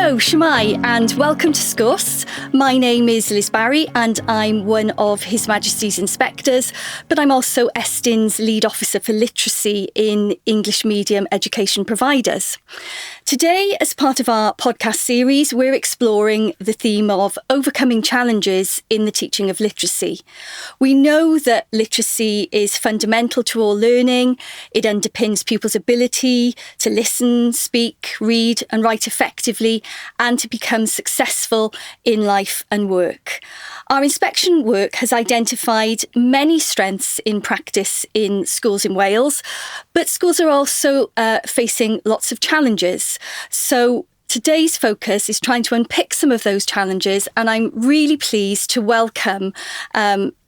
Hello, Shemai, and welcome to Sgwrs. My name is Liz Barry, and I'm one of His Majesty's Inspectors, but I'm also Estyn's Lead Officer for Literacy in English Medium Education Providers. Today, as part of our podcast series, we're exploring the theme of overcoming challenges in the teaching of literacy. We know that literacy is fundamental to all learning. It underpins pupils' ability to listen, speak, read and write effectively, and to become successful in life and work. Our inspection work has identified many strengths in practice in schools in Wales, but schools are also facing lots of challenges. So today's focus is trying to unpick some of those challenges, and I'm really pleased to welcome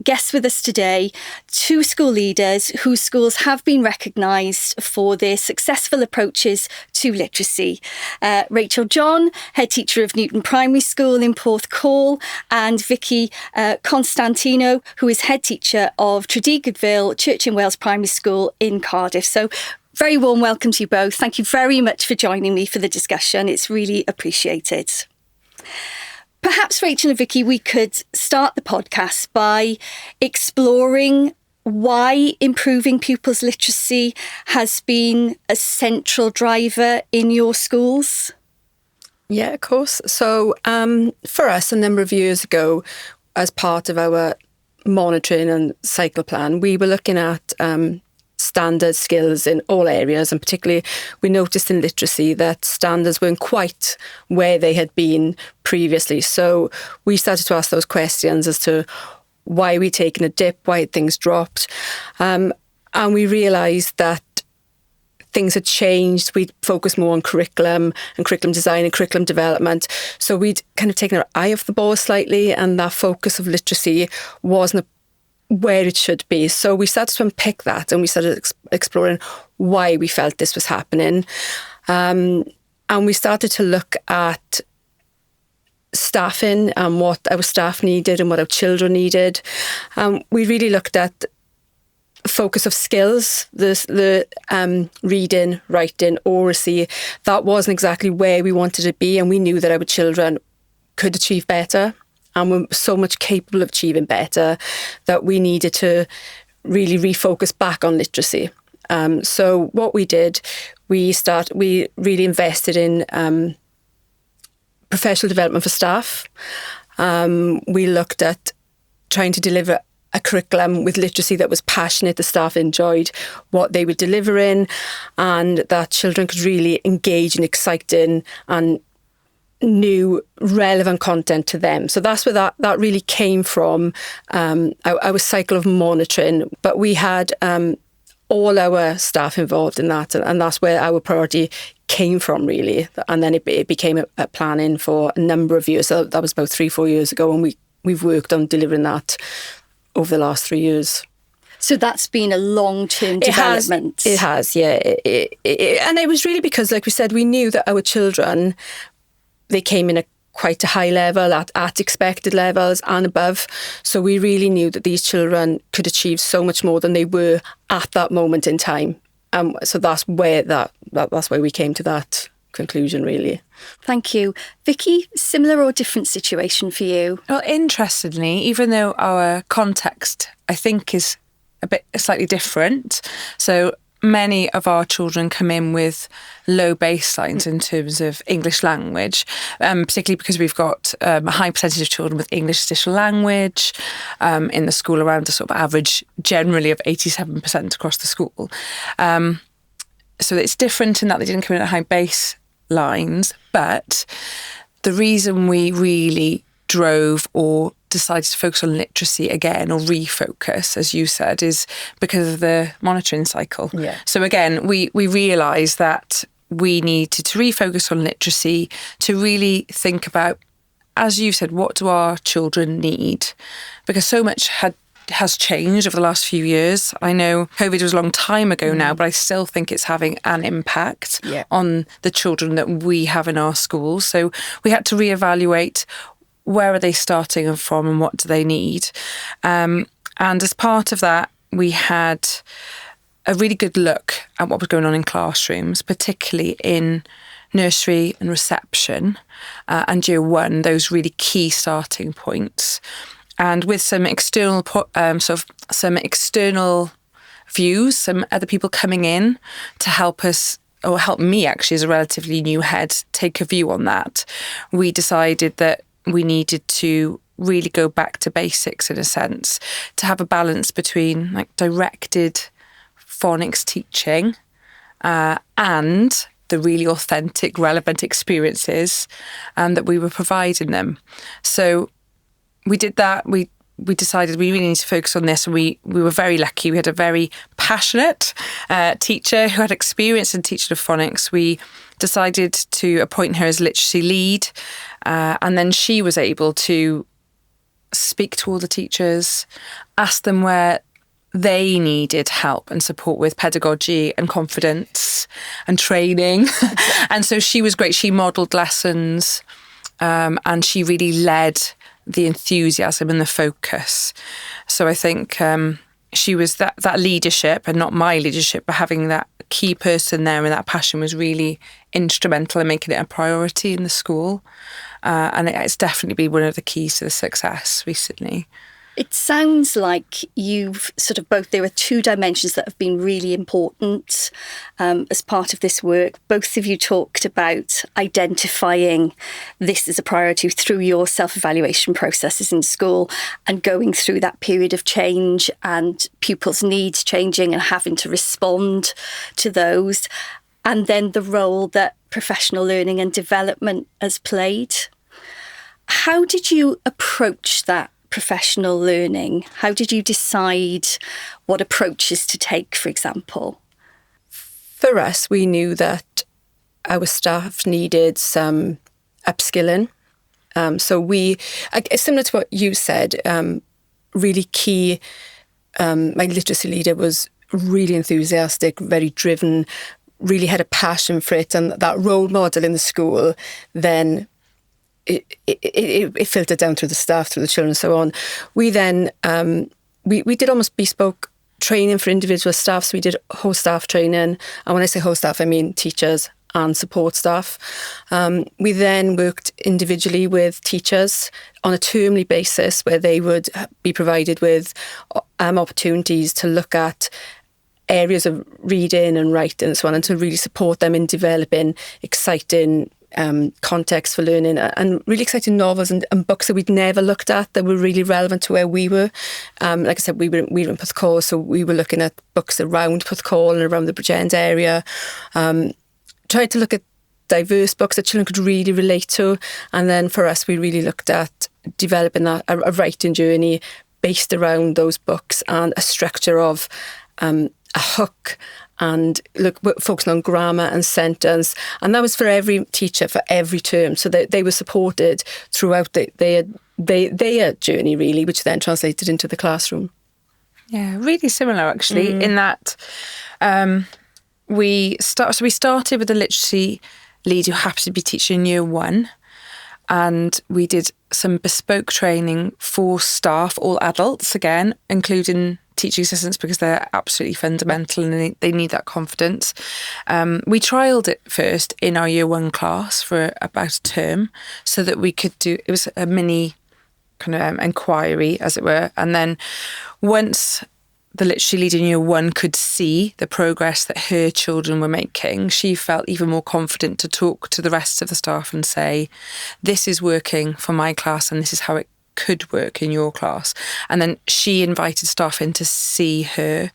guests with us today, two school leaders whose schools have been recognised for their successful approaches to literacy. Rachel John, head teacher of Newton Primary School in Porthcawl, and Vicky Constantino, who is head teacher of Tredegarville Church in Wales Primary School in Cardiff. So very warm welcome to you both. Thank you very much for joining me for the discussion. It's really appreciated. Perhaps, Rachel and Vicky, we could start the podcast by exploring why improving pupils' literacy has been a central driver in your schools. Yeah, of course. So for us, a number of years ago, as part of our monitoring and cycle plan, we were looking at standard skills in all areas, and particularly we noticed in literacy that standards weren't quite where they had been previously. So we started to ask those questions as to why we'd taken a dip, why had things dropped, and we realised that things had changed. We'd focused more on curriculum and curriculum design and curriculum development. So we'd kind of taken our eye off the ball slightly, and that focus of literacy wasn't where it should be. So we started to unpick that, and we started exploring why we felt this was happening. And we started to look at staffing and what our staff needed and what our children needed. We really looked at focus of skills, the reading, writing, oracy. That wasn't exactly where we wanted to be, and we knew that our children could achieve better and were so much capable of achieving better that we needed to really refocus back on literacy. So what we did, we really invested in professional development for staff. We looked at trying to deliver a curriculum with literacy that was passionate, the staff enjoyed what they were delivering, and that children could really engage in exciting and new relevant content to them. So that's where that really came from, our cycle of monitoring. But we had all our staff involved in that, and that's where our priority came from, really. And then it became a planning for a number of years. So that was about 3-4 years ago, and we've worked on delivering that over the last 3 years. So that's been a long-term development. It has, yeah. And it was really because, like we said, we knew that our children, they came in at quite a high level, at expected levels and above. So we really knew that these children could achieve so much more than they were at that moment in time. So that's where that's where we came to that conclusion, really. Thank you. Vicky, similar or different situation for you? Well, interestingly, even though our context, I think, is slightly different. So many of our children come in with low baselines in terms of English language, particularly because we've got a high percentage of children with English as additional language in the school, around a sort of average generally of 87% across the school. So it's different in that they didn't come in at high baselines, but the reason we really drove or decided to focus on literacy again, or refocus, as you said, is because of the monitoring cycle. Yeah. So again, we realised that we needed to refocus on literacy to really think about, as you said, what do our children need? Because so much has changed over the last few years. I know COVID was a long time ago now, but I still think it's having an impact on the children that we have in our schools. So we had to reevaluate, where are they starting from and what do they need? And as part of that, we had a really good look at what was going on in classrooms, particularly in nursery and reception, and year one, those really key starting points. And with some external some external views, some other people coming in to help us, or help me actually as a relatively new head, take a view on that, we decided that we needed to really go back to basics in a sense, to have a balance between like directed phonics teaching and the really authentic, relevant experiences that we were providing them. So we did that. We decided we really need to focus on this. And we were very lucky. We had a very passionate teacher who had experience in teaching of phonics. We decided to appoint her as literacy lead. And then she was able to speak to all the teachers, ask them where they needed help and support with pedagogy and confidence and training. And so she was great. She modelled lessons and she really led the enthusiasm and the focus. So I think she was that leadership, and not my leadership, but having that key person there and that passion was really instrumental in making it a priority in the school. And it's definitely been one of the keys to the success recently. It sounds like you've sort of there were two dimensions that have been really important as part of this work. Both of you talked about identifying this as a priority through your self-evaluation processes in school and going through that period of change and pupils' needs changing and having to respond to those. And then the role that professional learning and development has played. How did you approach that professional learning? How did you decide what approaches to take, for example? For us, we knew that our staff needed some upskilling. So similar to what you said, really key, my literacy leader was really enthusiastic, very driven, really had a passion for it, and that role model in the school then it filtered down through the staff, through the children and so on. We then, we did almost bespoke training for individual staff. So we did whole staff training. And when I say whole staff, I mean teachers and support staff. We then worked individually with teachers on a termly basis where they would be provided with opportunities to look at areas of reading and writing and so on, and to really support them in developing exciting context for learning and really exciting novels and books that we'd never looked at that were really relevant to where we were. Like I said, we were in Porthcawl, so we were looking at books around Porthcawl and around the Bridgend area. Tried to look at diverse books that children could really relate to. And then for us, we really looked at developing a writing journey based around those books and a structure of a hook and focusing on grammar and sentence. And that was for every teacher, for every term. So they were supported throughout their journey, really, which then translated into the classroom. Yeah, really similar, actually, in that we started with a literacy lead who happened to be teaching year one. And we did some bespoke training for staff, all adults again, including teaching assistants, because they're absolutely fundamental and they need that confidence. We trialled it first in our year one class for about a term so that we could it was a mini kind of inquiry, as it were. And then once the literacy leader in year one could see the progress that her children were making, she felt even more confident to talk to the rest of the staff and say, this is working for my class and this is how it could work in your class. And then she invited staff in to see her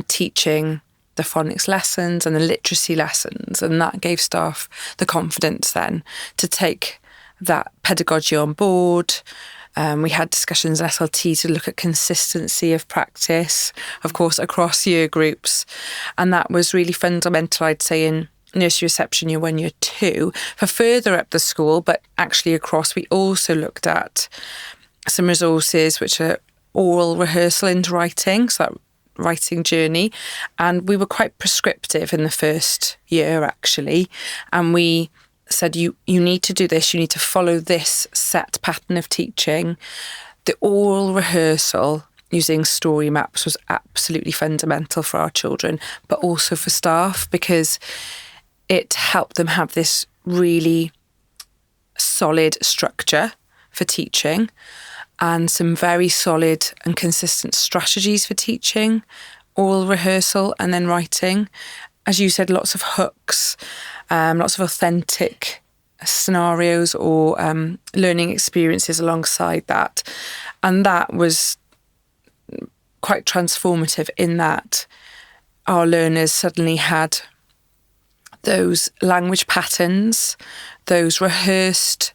teaching the phonics lessons and the literacy lessons, and that gave staff the confidence then to take that pedagogy on board. We had discussions at SLT to look at consistency of practice, of course, across year groups. And that was really fundamental, I'd say, in nursery reception year 1, year 2. For further up the school, but actually across, we also looked at some resources which are oral rehearsal into writing, so that writing journey. And we were quite prescriptive in the first year, actually. And we said, you need to do this, you need to follow this set pattern of teaching. The oral rehearsal using story maps was absolutely fundamental for our children, but also for staff, because it helped them have this really solid structure for teaching and some very solid and consistent strategies for teaching, oral rehearsal and then writing. As you said, lots of hooks, lots of authentic scenarios or learning experiences alongside that. And that was quite transformative in that our learners suddenly had those language patterns, those rehearsed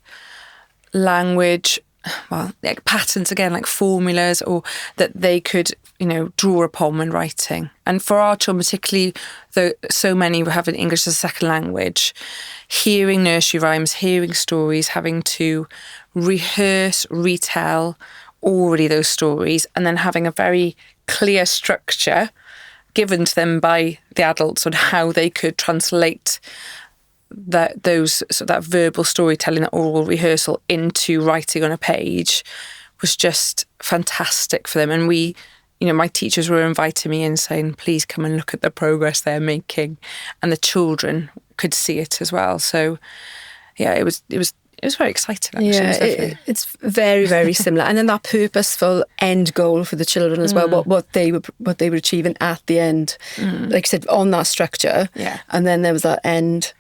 language, like patterns again, like formulas, or that they could, draw upon when writing. And for our children, particularly though so many were having English as a second language, hearing nursery rhymes, hearing stories, having to rehearse, retell already those stories, and then having a very clear structure given to them by the adults on how they could translate that verbal storytelling, that oral rehearsal into writing on a page was just fantastic for them. And we, my teachers were inviting me in saying, please come and look at the progress they're making. And the children could see it as well. So yeah, it was very exciting, actually. Yeah, it's very, very similar. And then that purposeful end goal for the children as well, what they were achieving at the end. Like I said, on that structure. Yeah. And then there was that end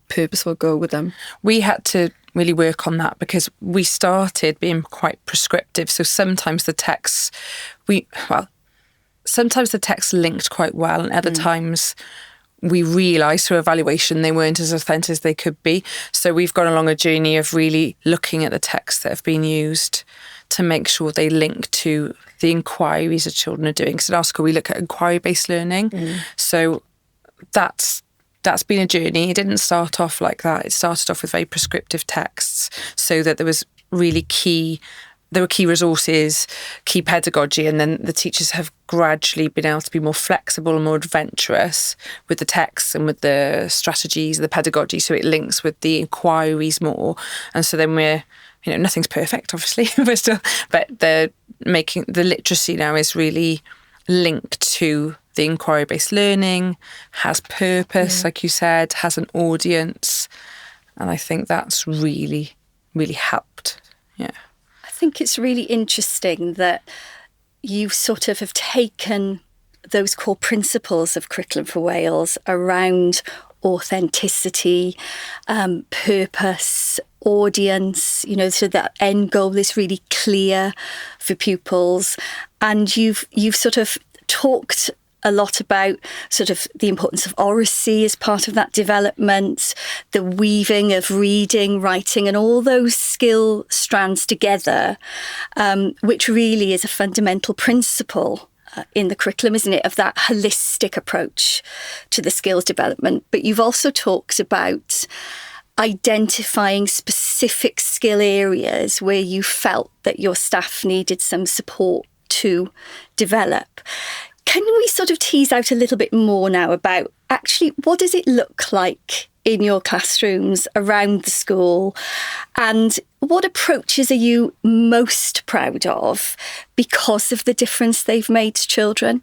purposeful goal with them. We had to really work on that because we started being quite prescriptive. So sometimes the texts, linked quite well, and other times we realised through evaluation they weren't as authentic as they could be. So we've gone along a journey of really looking at the texts that have been used to make sure they link to the inquiries that children are doing. So in our school we look at inquiry-based learning. So that's been a journey. It didn't start off like that. It started off with very prescriptive texts so that there were key resources, key pedagogy, and then the teachers have gradually been able to be more flexible and more adventurous with the texts and with the strategies, the pedagogy, so it links with the inquiries more. And so then we're, nothing's perfect, obviously, but the literacy now is really linked to the inquiry-based learning, has purpose, like you said, has an audience. And I think that's really, really helped. Yeah. I think it's really interesting that you sort of have taken those core principles of Curriculum for Wales around authenticity, purpose, audience, so that end goal is really clear for pupils. And you've sort of talked a lot about sort of the importance of oracy as part of that development, the weaving of reading, writing, and all those skill strands together, which really is a fundamental principle in the curriculum, isn't it, of that holistic approach to the skills development. But you've also talked about identifying specific skill areas where you felt that your staff needed some support to develop. Can we sort of tease out a little bit more now about actually what does it look like in your classrooms around the school, and what approaches are you most proud of because of the difference they've made to children?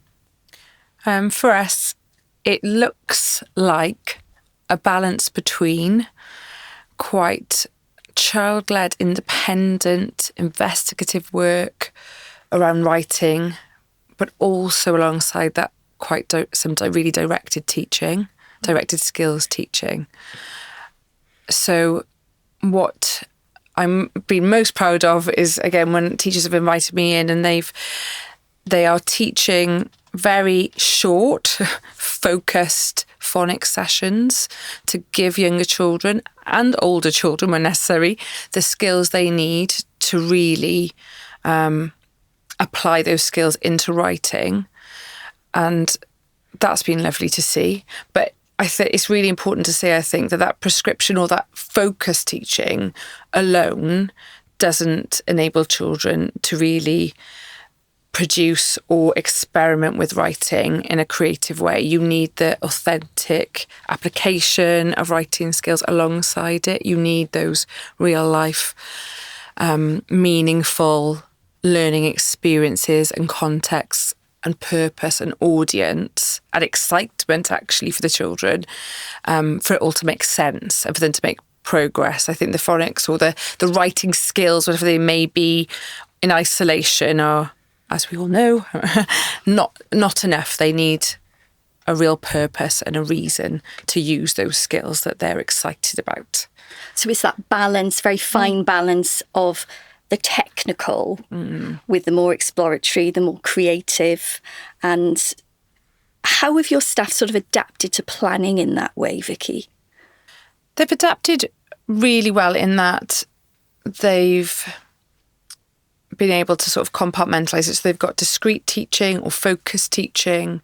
For us, it looks like a balance between quite child-led, independent, investigative work around writing, but also alongside that some really directed teaching, directed skills teaching. So what I'm been most proud of is, again, when teachers have invited me in and they are teaching very short, focused phonics sessions to give younger children and older children, when necessary, the skills they need to really apply those skills into writing. And that's been lovely to see. But I think it's really important to say, I think, that prescription or that focus teaching alone doesn't enable children to really produce or experiment with writing in a creative way. You need the authentic application of writing skills alongside it. You need those real life, meaningful learning experiences and contexts and purpose and audience and excitement actually for the children, for it all to make sense and for them to make progress. I think the phonics or the writing skills, whatever they may be, in isolation are, as we all know, not enough. They need a real purpose and a reason to use those skills that they're excited about. So it's that balance, very fine balance of the technical with the more exploratory, the more creative. And how have your staff sort of adapted to planning in that way, Vicky? They've adapted really well in that they've been able to sort of compartmentalise it. So they've got discrete teaching or focused teaching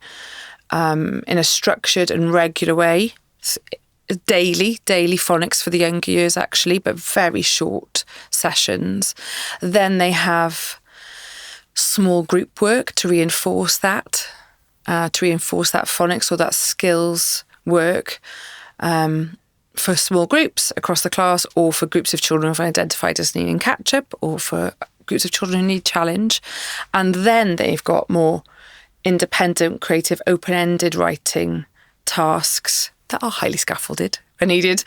in a structured and regular way. Daily phonics for the younger years actually, but very short sessions. Then they have small group work to reinforce that phonics or that skills work for small groups across the class, or for groups of children who are identified as needing catch-up, or for groups of children who need challenge. And then they've got more independent, creative, open-ended writing tasks that are highly scaffolded when needed,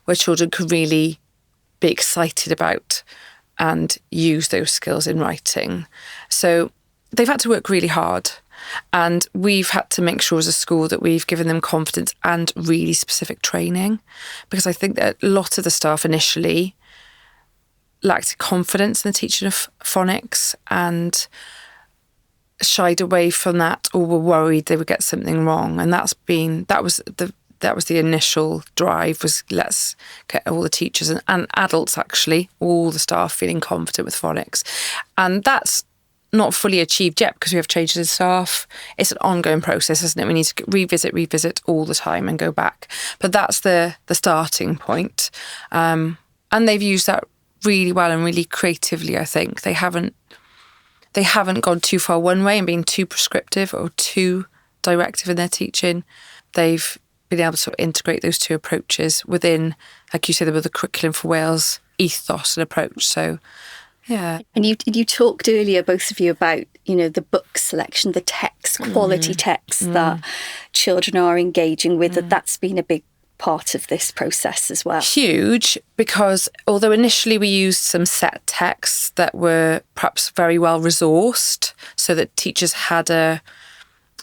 where children can really be excited about and use those skills in writing. So they've had to work really hard, and we've had to make sure as a school that we've given them confidence and really specific training, because I think that a lot of the staff initially lacked confidence in the teaching of phonics and shied away from that, or were worried they would get something wrong. And that was the initial drive, was let's get all the teachers and adults, actually, all the staff feeling confident with phonics. And that's not fully achieved yet because we have changes in staff. It's an ongoing process, isn't it? We need to revisit all the time and go back. But that's the starting point. And they've used that really well and really creatively, I think. They haven't gone too far one way and been too prescriptive or too directive in their teaching. They've been able to sort of integrate those two approaches within, like you said, with the Curriculum for Wales ethos and approach. So, yeah. And you talked earlier, both of you, about, the book selection, the text, quality text that children are engaging with, that's been a big part of this process as well. Huge, because although initially we used some set texts that were perhaps very well resourced, so that teachers had a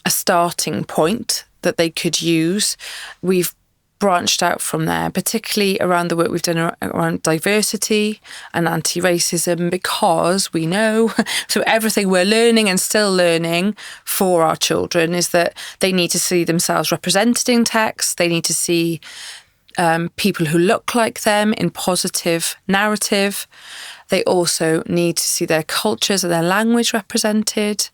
starting point that they could use, we've branched out from there, particularly around the work we've done around diversity and anti-racism, because we know so everything we're learning and still learning for our children is that they need to see themselves represented in text. They need to see people who look like them in positive narrative. They also need to see their cultures and their language represented,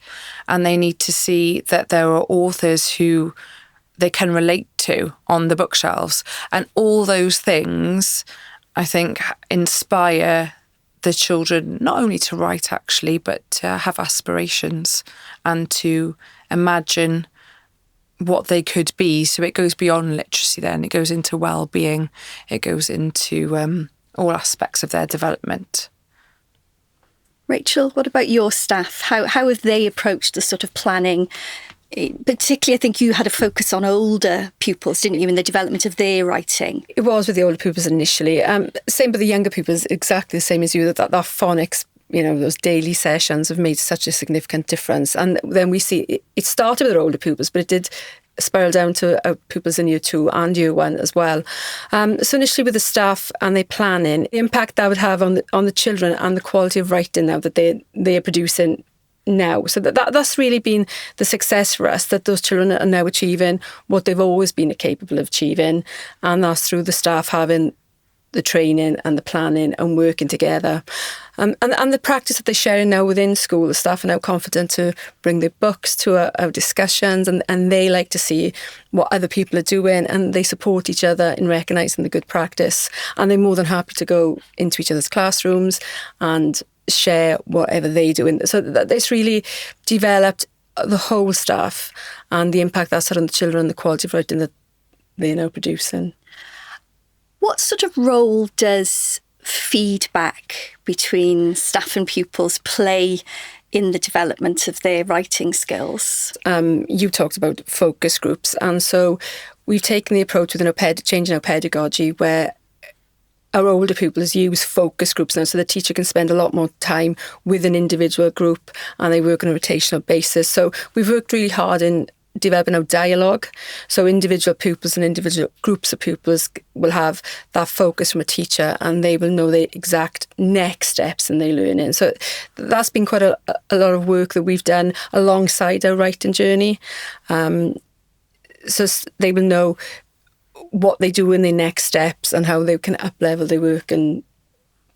and they need to see that there are authors who they can relate to on the bookshelves. And all those things, I think, inspire the children not only to write, actually, but to have aspirations and to imagine what they could be. So it goes beyond literacy then. It goes into well-being. It goes into all aspects of their development. Rachel, what about your staff? How have they approached the sort of planning? Particularly, I think you had a focus on older pupils, didn't you, in the development of their writing? It was with the older pupils initially. Same with the younger pupils, exactly the same as you, that phonics, those daily sessions have made such a significant difference. And then we see it started with our older pupils, but it did spiral down to our pupils in year 2 and year 1 as well. So initially with the staff and they planning, the impact that would have on the children and the quality of writing now that they are producing now. So that's really been the success for us, that those children are now achieving what they've always been capable of achieving. And that's through the staff having the training and the planning and working together. And the practice that they're sharing now within school. The staff are now confident to bring their books to our discussions, and they like to see what other people are doing, and they support each other in recognising the good practice. And they're more than happy to go into each other's classrooms and share whatever they do. So that's really developed the whole staff and the impact that's had on the children and the quality of writing that they're now producing. What sort of role does feedback between staff and pupils play in the development of their writing skills? You talked about focus groups, and so we've taken the approach within changing our pedagogy where our older pupils use focus groups now, so the teacher can spend a lot more time with an individual group and they work on a rotational basis. So we've worked really hard in developing our dialogue. So individual pupils and individual groups of pupils will have that focus from a teacher and they will know the exact next steps in their learning. So that's been quite a lot of work that we've done alongside our writing journey. So they will know what they do in their next steps and how they can up-level their work and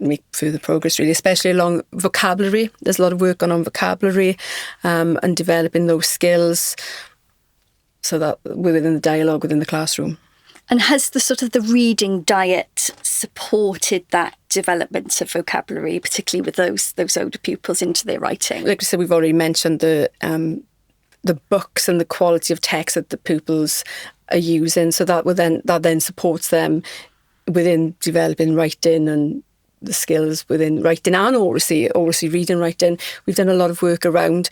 make further progress, really, especially along vocabulary. There's a lot of work on vocabulary and developing those skills so that we're within the dialogue within the classroom. And has the sort of the reading diet supported that development of vocabulary, particularly with those older pupils into their writing? Like I said, we've already mentioned the books and the quality of text that the pupils are using, so that then supports them within developing writing and the skills within writing and oracy reading, writing. We've done a lot of work around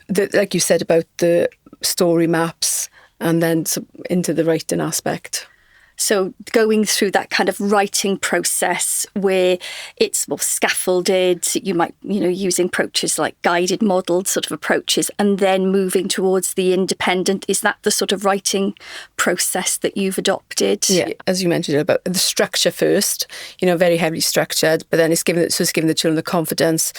like you said about the story maps and then into the writing aspect. So going through that kind of writing process where it's more scaffolded, you might, using approaches like guided modelled sort of approaches, and then moving towards the independent. Is that the sort of writing process that you've adopted? Yeah, as you mentioned about the structure first, very heavily structured, but then it's giving the children the confidence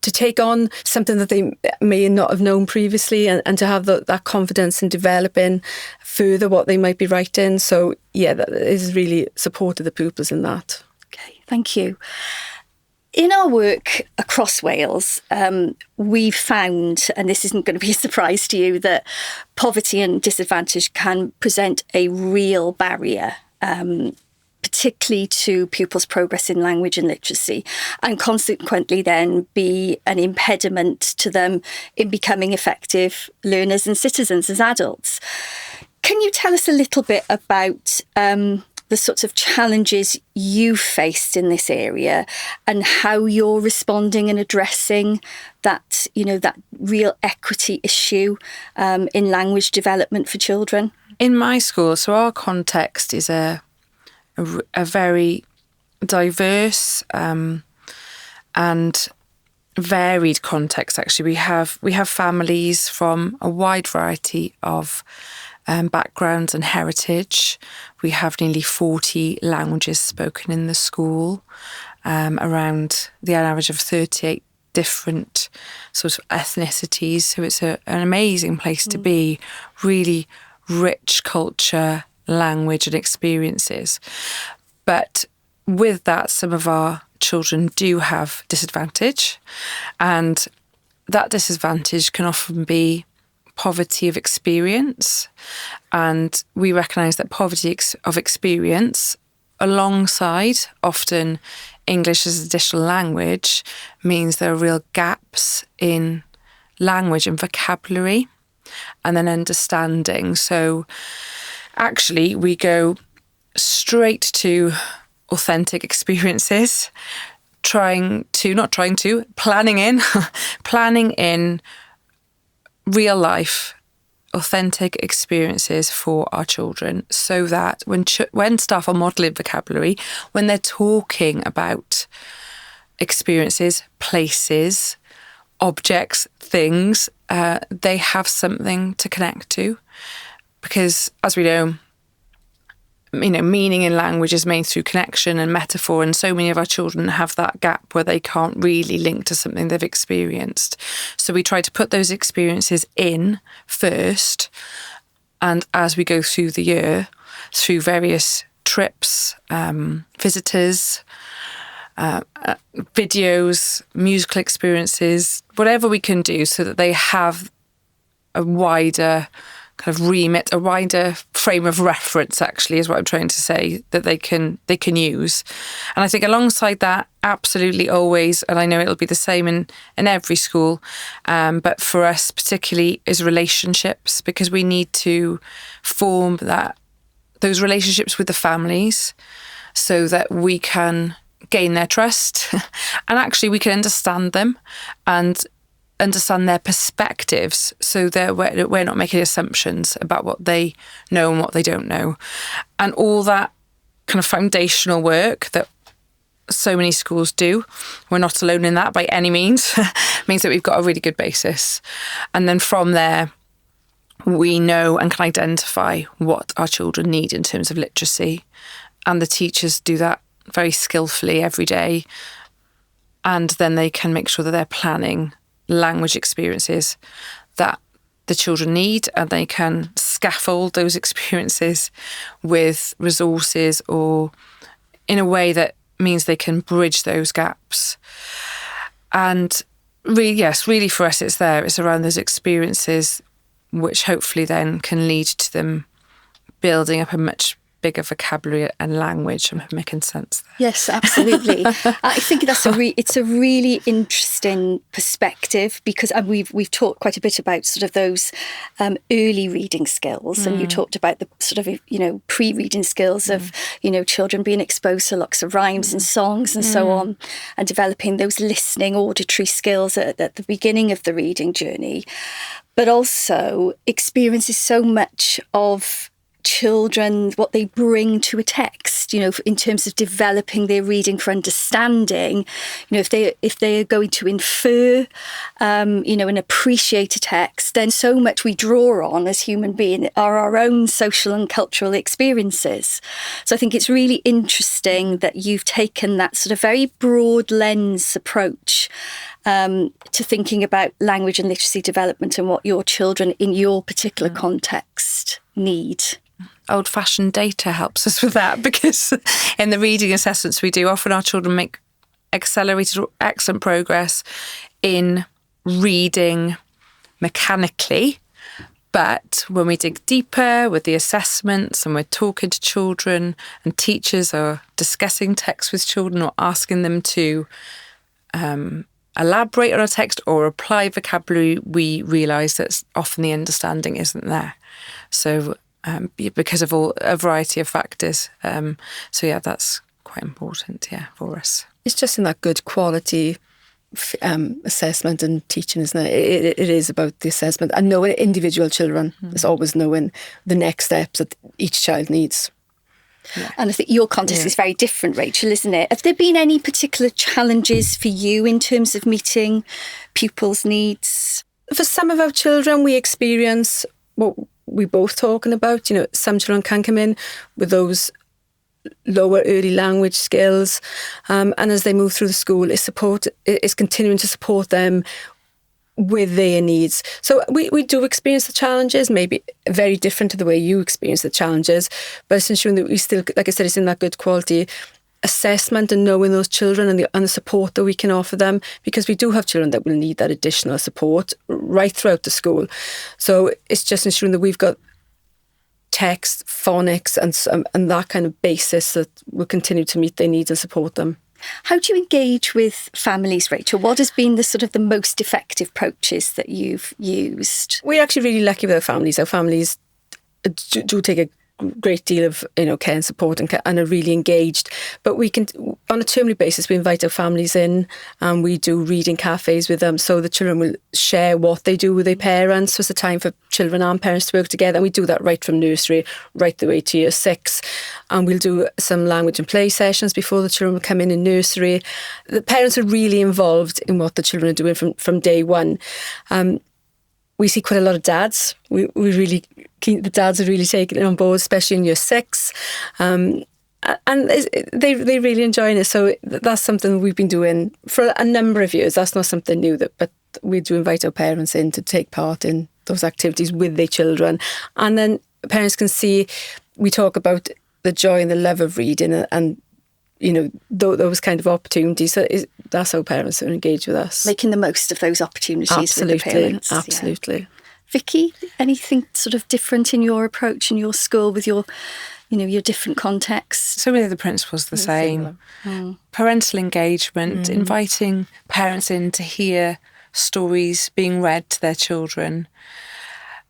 to take on something that they may not have known previously and to have that confidence in developing further what they might be writing. So, yeah, that is really supported the pupils in that. Okay, thank you. In our work across Wales, we've found, and this isn't going to be a surprise to you, that poverty and disadvantage can present a real barrier particularly to pupils' progress in language and literacy, and consequently then be an impediment to them in becoming effective learners and citizens as adults. Can you tell us a little bit about the sorts of challenges you've faced in this area and how you're responding and addressing that, that real equity issue in language development for children? In my school, so our context is a very diverse and varied context. Actually, we have families from a wide variety of backgrounds and heritage. We have nearly 40 languages spoken in the school, around an average of 38 different sort of ethnicities. So it's an amazing place to be. Really rich culture, language and experiences. But with that, some of our children do have disadvantage, and that disadvantage can often be poverty of experience. And we recognise that poverty of experience alongside often English as an additional language means there are real gaps in language and vocabulary and then understanding. So actually, we go straight to authentic experiences, planning in real life, authentic experiences for our children, so that when staff are modelling vocabulary, when they're talking about experiences, places, objects, things, they have something to connect to. Because, as we know, meaning in language is made through connection and metaphor, and so many of our children have that gap where they can't really link to something they've experienced. So we try to put those experiences in first, and as we go through the year, through various trips, visitors, videos, musical experiences, whatever we can do so that they have a wider kind of remit, a wider frame of reference, actually, is what I'm trying to say, that they can use. And I think alongside that, absolutely always, and I know it'll be the same in every school, but for us particularly, is relationships, because we need to form that those relationships with the families so that we can gain their trust and actually we can understand them and understand their perspectives so that we're not making assumptions about what they know and what they don't know. And all that kind of foundational work that so many schools do, we're not alone in that by any means, means that we've got a really good basis. And then from there, we know and can identify what our children need in terms of literacy. And the teachers do that very skillfully every day. And then they can make sure that they're planning language experiences that the children need, and they can scaffold those experiences with resources or in a way that means they can bridge those gaps. And really, yes, really for us it's around those experiences which hopefully then can lead to them building up a much bigger vocabulary and language. I'm making sense there. Yes, absolutely. I think it's a really interesting perspective because we've talked quite a bit about sort of those early reading skills, and you talked about the sort of pre-reading skills of children being exposed to lots of rhymes and songs and so on, and developing those listening auditory skills at the beginning of the reading journey, but also experiences so much of children, what they bring to a text, in terms of developing their reading for understanding. If they are going to infer, and appreciate a text, then so much we draw on as human beings are our own social and cultural experiences. So I think it's really interesting that you've taken that sort of very broad lens approach to thinking about language and literacy development and what your children in your particular context need. Old-fashioned data helps us with that, because in the reading assessments we do, often our children make accelerated or excellent progress in reading mechanically. But when we dig deeper with the assessments and we're talking to children and teachers are discussing text with children or asking them to elaborate on a text or apply vocabulary, we realise that often the understanding isn't there. So because of a variety of factors. That's quite important, for us. It's just in that good quality assessment and teaching, isn't it? It is about the assessment and knowing individual children. It's always knowing the next steps that each child needs. Yeah. And I think your context is very different, Rachel, isn't it? Have there been any particular challenges for you in terms of meeting pupils' needs? For some of our children, we experience what we're both talking about. Some children can come in with those lower early language skills, and as they move through the school, is continuing to support them with their needs. So we do experience the challenges, maybe very different to the way you experience the challenges, but it's ensuring that we still, like I said, it's in that good quality assessment and knowing those children and the support that we can offer them, because we do have children that will need that additional support right throughout the school. So it's just ensuring that we've got text, phonics and that kind of basis that will continue to meet their needs and support them. How do you engage with families, Rachel? What has been the most effective approaches that you've used? We're actually really lucky with our families. Our families do take a great deal of care and support and are really engaged. But we can, on a termly basis, we invite our families in and we do reading cafes with them, so the children will share what they do with their parents. So it's a time for children and parents to work together, and we do that right from nursery right the way to year 6. And we'll do some language and play sessions before the children will come in nursery. The parents are really involved in what the children are doing from day one. We see quite a lot of dads. We really keen. The dads are really taking it on board, especially in year 6, and they really enjoying it. So that's something we've been doing for a number of years. That's not something new, but we do invite our parents in to take part in those activities with their children, and then parents can see. We talk about the joy and the love of reading, and those kind of opportunities. So that's how parents are engaged with us. Making the most of those opportunities with the parents. Absolutely. Yeah. Vicky, anything sort of different in your approach in your school with your different contexts? So many of the principles are the same. Parental engagement, inviting parents in to hear stories being read to their children.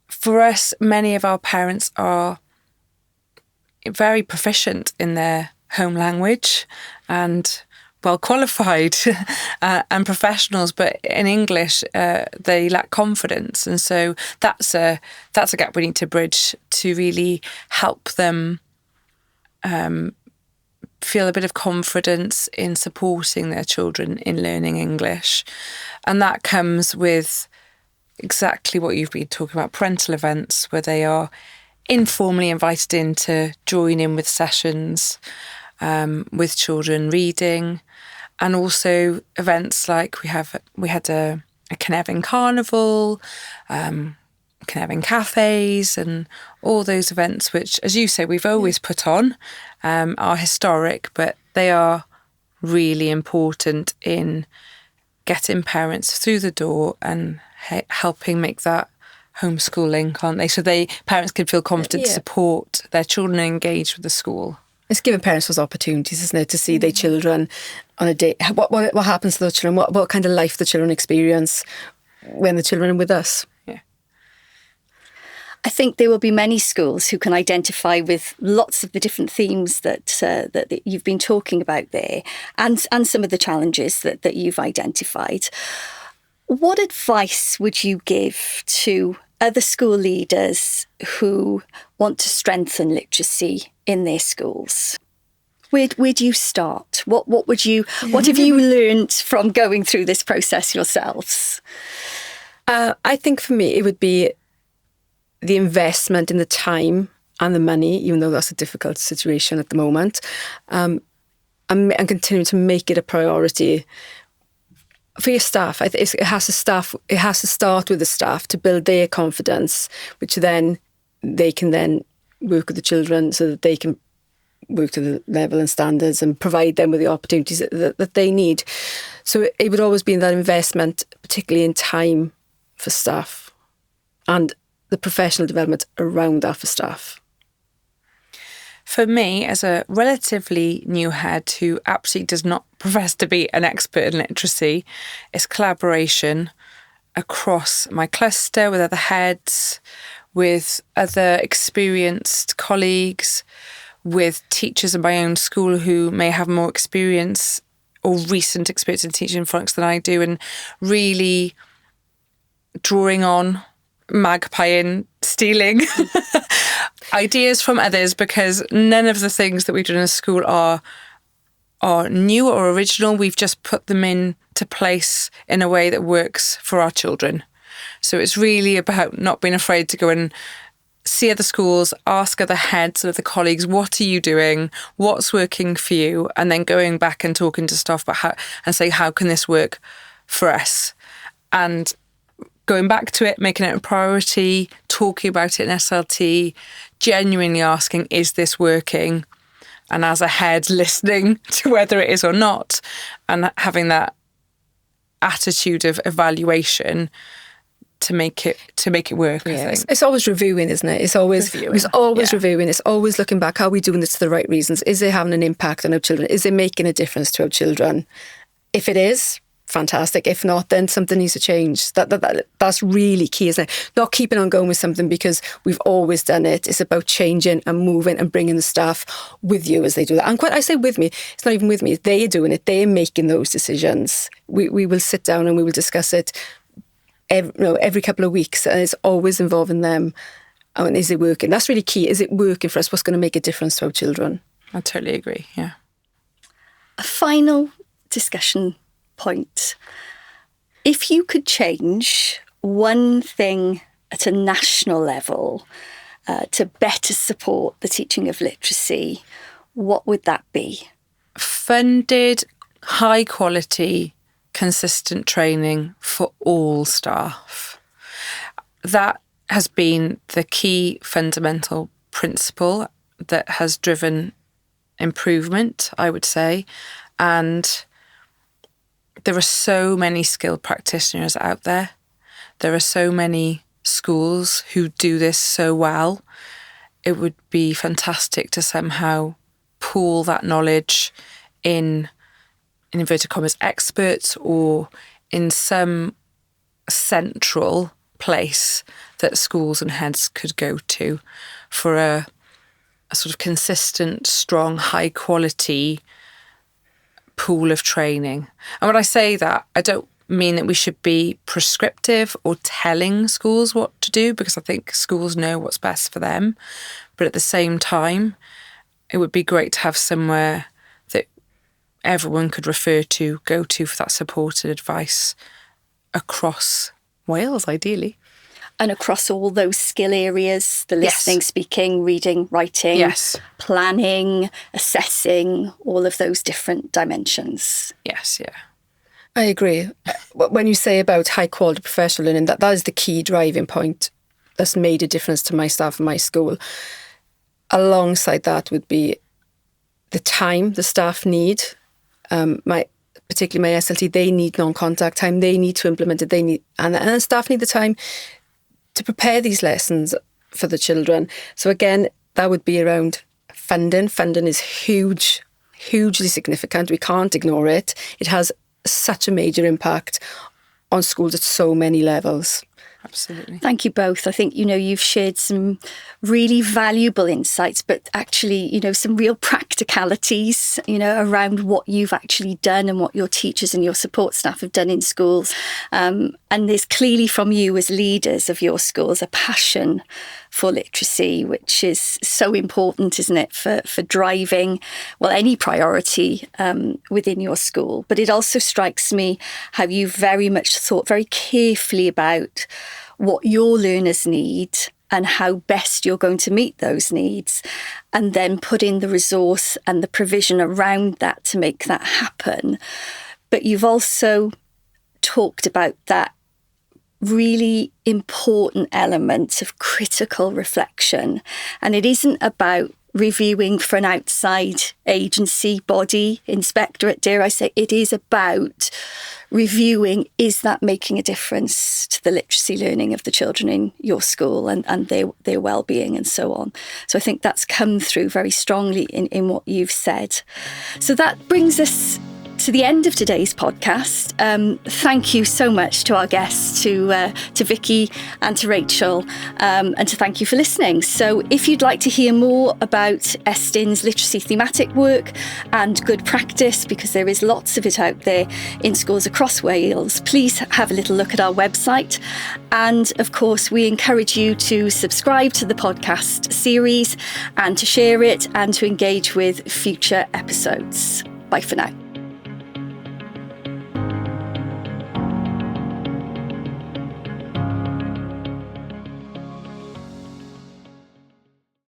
For us, many of our parents are very proficient in their home language and well qualified and professionals, but in English they lack confidence, and so that's a gap we need to bridge to really help them feel a bit of confidence in supporting their children in learning English. And that comes with exactly what you've been talking about, parental events where they are informally invited in to join in with sessions with children reading, and also events like we had a Cynefin Carnival, Cynefin Cafes, and all those events which, as you say, we've always put on, are historic, but they are really important in getting parents through the door and helping make that homeschool link, aren't they? So parents can feel confident to support their children and engage with the school. It's giving parents those opportunities, isn't it, to see their children on a day. What happens to those children? What kind of life the children experience when the children are with us? Yeah. I think there will be many schools who can identify with lots of the different themes that you've been talking about there, and some of the challenges that you've identified. What advice would you give to other school leaders who want to strengthen literacy in their schools? Where do you start? What have you learned from going through this process yourselves? I think for me it would be the investment in the time and the money, even though that's a difficult situation at the moment, and continuing to make it a priority for your staff. It has to start with the staff to build their confidence, which then they can then work with the children so that they can work to the level and standards and provide them with the opportunities that they need. So it would always be in that investment, particularly in time for staff and the professional development around that for staff. For me, as a relatively new head who absolutely does not profess to be an expert in literacy, it's collaboration across my cluster with other heads, with other experienced colleagues, with teachers in my own school who may have more experience or recent experience in teaching phonics than I do, and really drawing on, magpieing, stealing ideas from others, because none of the things that we've done in school are new or original. We've just put them into place in a way that works for our children. So it's really about not being afraid to go and see other schools, ask other heads and other colleagues, what are you doing? What's working for you? And then going back and talking to staff about how can this work for us? And going back to it, making it a priority, talking about it in SLT, genuinely asking, is this working? And as a head, listening to whether it is or not, and having that attitude of evaluation to make it work. Yeah, I think it's always reviewing, isn't it? It's always reviewing. It's always looking back. Are we doing this for the right reasons? Is it having an impact on our children? Is it making a difference to our children? If it is, fantastic. If not, then something needs to change. That's really key, isn't it? Not keeping on going with something because we've always done it. It's about changing and moving and bringing the staff with you as they do that. And I say with me, it's not even with me. They're doing it. They're making those decisions. We will sit down and we will discuss it every couple of weeks, and it's always involving them. And is it working? That's really key. Is it working for us? What's going to make a difference to our children? I totally agree, yeah. A final discussion point. If you could change one thing at a national level to better support the teaching of literacy, what would that be? Funded, high quality, consistent training for all staff. That has been the key fundamental principle that has driven improvement, I would say. And there are so many skilled practitioners out there. There are so many schools who do this so well. It would be fantastic to somehow pool that knowledge in inverted commas, experts, or in some central place that schools and heads could go to for a a sort of consistent, strong, high quality pool of training. And when I say that, I don't mean that we should be prescriptive or telling schools what to do, because I think schools know what's best for them. But at the same time, it would be great to have somewhere that everyone could go to for that supported advice across Wales, ideally. And across all those skill areas, the listening, speaking, reading, writing, planning, assessing, all of those different dimensions. Yes, yeah. I agree. When you say about high quality professional learning, that is the key driving point that's made a difference to my staff in my school. Alongside that would be the time the staff need. Particularly my SLT, they need non-contact time. They need to implement it. And the staff need the time to prepare these lessons for the children. So again, that would be around funding. Funding is hugely significant. We can't ignore it. It has such a major impact on schools at so many levels. Absolutely. Thank you both. I think, you've shared some really valuable insights, but actually, some real practicalities, around what you've actually done and what your teachers and your support staff have done in schools. And there's clearly from you as leaders of your schools a passion for literacy, which is so important, isn't it, for driving, any priority within your school. But it also strikes me how you very much thought very carefully about what your learners need and how best you're going to meet those needs, and then put in the resource and the provision around that to make that happen. But you've also talked about that really important element of critical reflection. And it isn't about reviewing for an outside agency, body, inspectorate, dare I say. It is about reviewing, is that making a difference to the literacy learning of the children in your school and their well-being and so on. So I think that's come through very strongly in what you've said. So that brings us to the end of today's podcast. Thank you so much to our guests, to Vicky and to Rachel, and to thank you for listening. So if you'd like to hear more about Estyn's literacy thematic work and good practice, because there is lots of it out there in schools across Wales, please have a little look at our website. And of course, we encourage you to subscribe to the podcast series and to share it and to engage with future episodes. Bye for now.